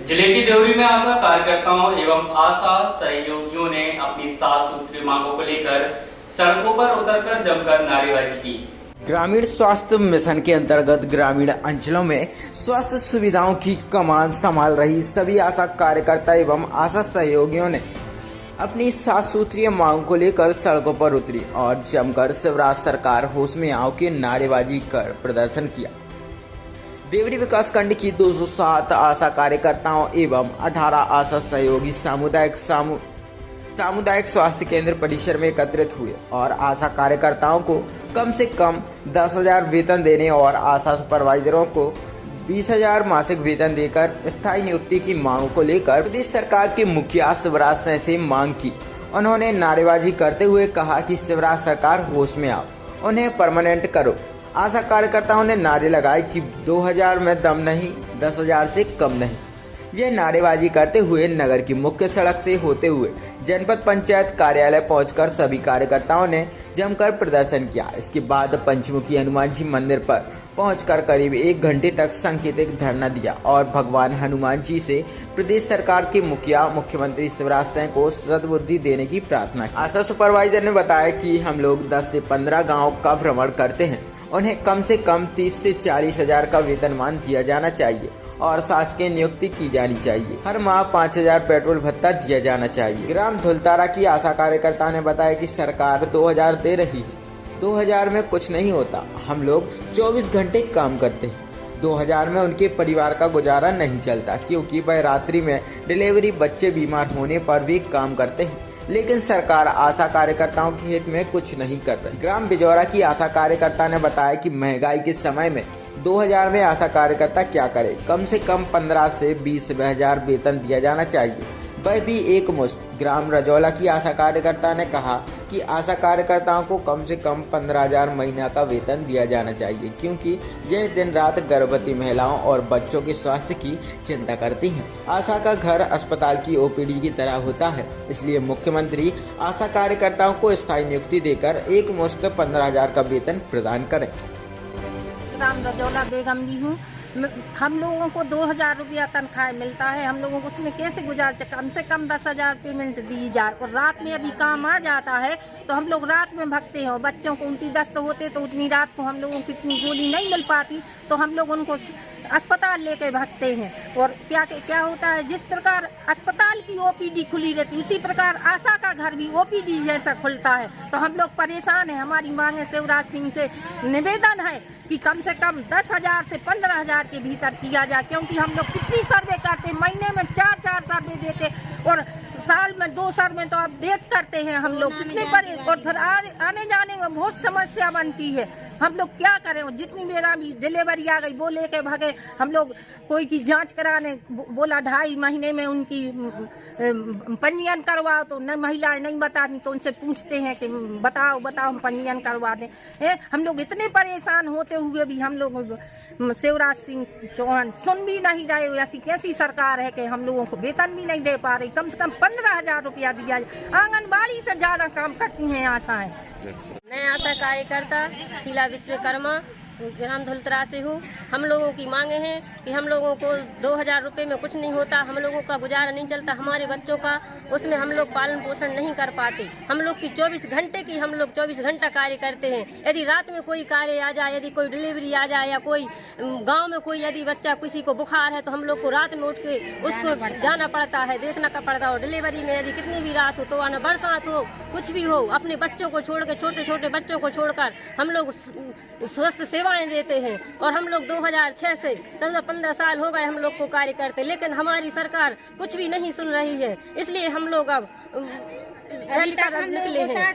जिले की देवरी में आशा कार्यकर्ताओं एवं आशा सहयोगियों ने अपनी 7 सूत्रीय मांगों को लेकर सड़कों पर उतरकर जमकर नारेबाजी की। ग्रामीण स्वास्थ्य मिशन के अंतर्गत ग्रामीण अंचलों में स्वास्थ्य सुविधाओं की कमान संभाल रही सभी आशा कार्यकर्ता एवं आशा सहयोगियों ने अपनी 7 सूत्रीय मांग को लेकर सड़कों पर उतरी और जमकर शिवराज सरकार होश में आओ के नारेबाजी कर प्रदर्शन किया। देवरी विकास खंड की 207 आशा कार्यकर्ताओं एवं 18 आशा सहयोगी सामुदायिक स्वास्थ्य केंद्र परिसर में एकत्रित हुए और आशा कार्यकर्ताओं को कम से कम 10,000 वेतन देने और आशा सुपरवाइजरों को 20,000 मासिक वेतन देकर स्थायी नियुक्ति की मांग को लेकर प्रदेश सरकार के मुखिया शिवराज सिंह से मांग की। उन्होंने नारेबाजी करते हुए कहा कि शिवराज सरकार होश में आओ, उन्हें परमानेंट करो। आशा कार्यकर्ताओं ने नारे लगाए कि 2000 में दम नहीं, 10,000 से कम नहीं। यह नारेबाजी करते हुए नगर की मुख्य सड़क से होते हुए जनपद पंचायत कार्यालय पहुंचकर सभी कार्यकर्ताओं ने जमकर प्रदर्शन किया। इसके बाद पंचमुखी हनुमान जी मंदिर पर पहुंचकर करीब 1 घंटे तक सांकेतिक धरना दिया और भगवान हनुमान जी से प्रदेश सरकार के मुखिया मुख्यमंत्री शिवराज सिंह को सद्बुद्धि देने की प्रार्थना की। आशा सुपरवाइजर ने बताया कि हम लोग 10 से 15 गाँव का भ्रमण करते हैं, उन्हें कम से कम 30 से 40 हजार का वेतनमान दिया जाना चाहिए और शासकीय नियुक्ति की जानी चाहिए। हर माह 5,000 पेट्रोल भत्ता दिया जाना चाहिए। ग्राम धुलतारा की आशा कार्यकर्ता ने बताया कि सरकार 2,000 दे रही है, 2,000 में कुछ नहीं होता। हम लोग 24 घंटे काम करते हैं, 2,000 में उनके परिवार का गुजारा नहीं चलता क्योंकि वह रात्रि में डिलीवरी, बच्चे बीमार होने पर भी काम करते हैं, लेकिन सरकार आशा कार्यकर्ताओं के हित में कुछ नहीं कर रही। ग्राम बिजौरा की आशा कार्यकर्ता ने बताया कि महंगाई के समय में 2,000 में आशा कार्यकर्ता क्या करे, कम से कम 15 से 20 हजार वेतन दिया जाना चाहिए, वह भी एक मुश्त। ग्राम रजौला की आशा कार्यकर्ता ने कहा कि आशा कार्यकर्ताओं को कम से कम 15,000 महीना का वेतन दिया जाना चाहिए क्योंकि यह दिन रात गर्भवती महिलाओं और बच्चों के स्वास्थ्य की चिंता करती हैं। आशा का घर अस्पताल की ओपीडी की तरह होता है, इसलिए मुख्यमंत्री आशा कार्यकर्ताओं को स्थायी नियुक्ति देकर एक मुश्त 15,000 का वेतन प्रदान करें। राम रजौला बेगम जी हूँ। हम लोगों को 2,000 रुपया तनख्वाह मिलता है, हम लोगों को उसमें कैसे गुजार, कम से कम 10,000 पेमेंट दी जाए। और रात में अभी काम आ जाता है तो हम लोग रात में भागते हैं। बच्चों को उल्टी दस्त होते तो उतनी रात को हम लोगों को इतनी गोली नहीं मिल पाती तो हम लोग उनको अस्पताल लेके भागते हैं। और क्या होता है, जिस प्रकार अस्पताल की ओपीडी खुली रहती उसी प्रकार आशा का घर भी ओपीडी जैसा खुलता है। तो हम लोग परेशान हैं। हमारी मांग है, शिवराज सिंह से निवेदन है कि कम से कम 10,000 से 15,000 के भीतर किया जाए, क्योंकि हम लोग कितनी सर्वे करते, महीने में 4 सर्वे देते और साल में 2 सर्वे तो अपडेट करते हैं हम लोग कितने पर। और फिर आने जाने में बहुत समस्या बनती है। हम लोग क्या करें, जितनी मेरा भी डिलीवरी आ गई वो लेके भागे। हम लोग कोई की जांच कराने बोला 2.5 महीने में उनकी पंजीयन करवाओ तो न महिलाएं नहीं बताती तो उनसे पूछते हैं कि बताओ हम पंजीयन करवा दें। हम लोग इतने परेशान होते हुए भी हम लोग शिवराज सिंह चौहान सुन भी नहीं रहे। ऐसी कैसी सरकार है कि हम लोगों को वेतन भी नहीं दे पा रही। कम से कम 15,000 रुपया दिया जाए। आंगनबाड़ी से ज़्यादा काम करती हैं आशाएं। मैं आशा कार्यकर्ता शीला विश्वकर्मा ग्राम धुलतरा से हूँ। हम लोगों की मांगे हैं कि हम लोगों को 2,000 रुपये में कुछ नहीं होता, हम लोगों का गुजारा नहीं चलता, हमारे बच्चों का उसमें हम लोग पालन पोषण नहीं कर पाते। हम लोग की 24 घंटे की हम लोग 24 घंटा कार्य करते हैं। यदि रात में कोई कार्य आ जाए, यदि कोई डिलीवरी आ जाए या कोई गांव में कोई यदि बच्चा किसी को बुखार है तो हम लोग को रात में उठ के उसको जाना पड़ता है, देखना का पड़ता है। डिलीवरी में यदि कितनी भी रात हो तो आना, बरसात हो, कुछ भी हो, अपने बच्चों को छोड़ के, छोटे छोटे बच्चों को छोड़कर हम लोग स्वस्थ सेवाएं देते हैं। और हम लोग 2006 से 14-15 साल हो गए हम लोग को कार्य करते, लेकिन हमारी सरकार कुछ भी नहीं सुन रही है। इसलिए हम लोग अब रैली पर निकले हैं।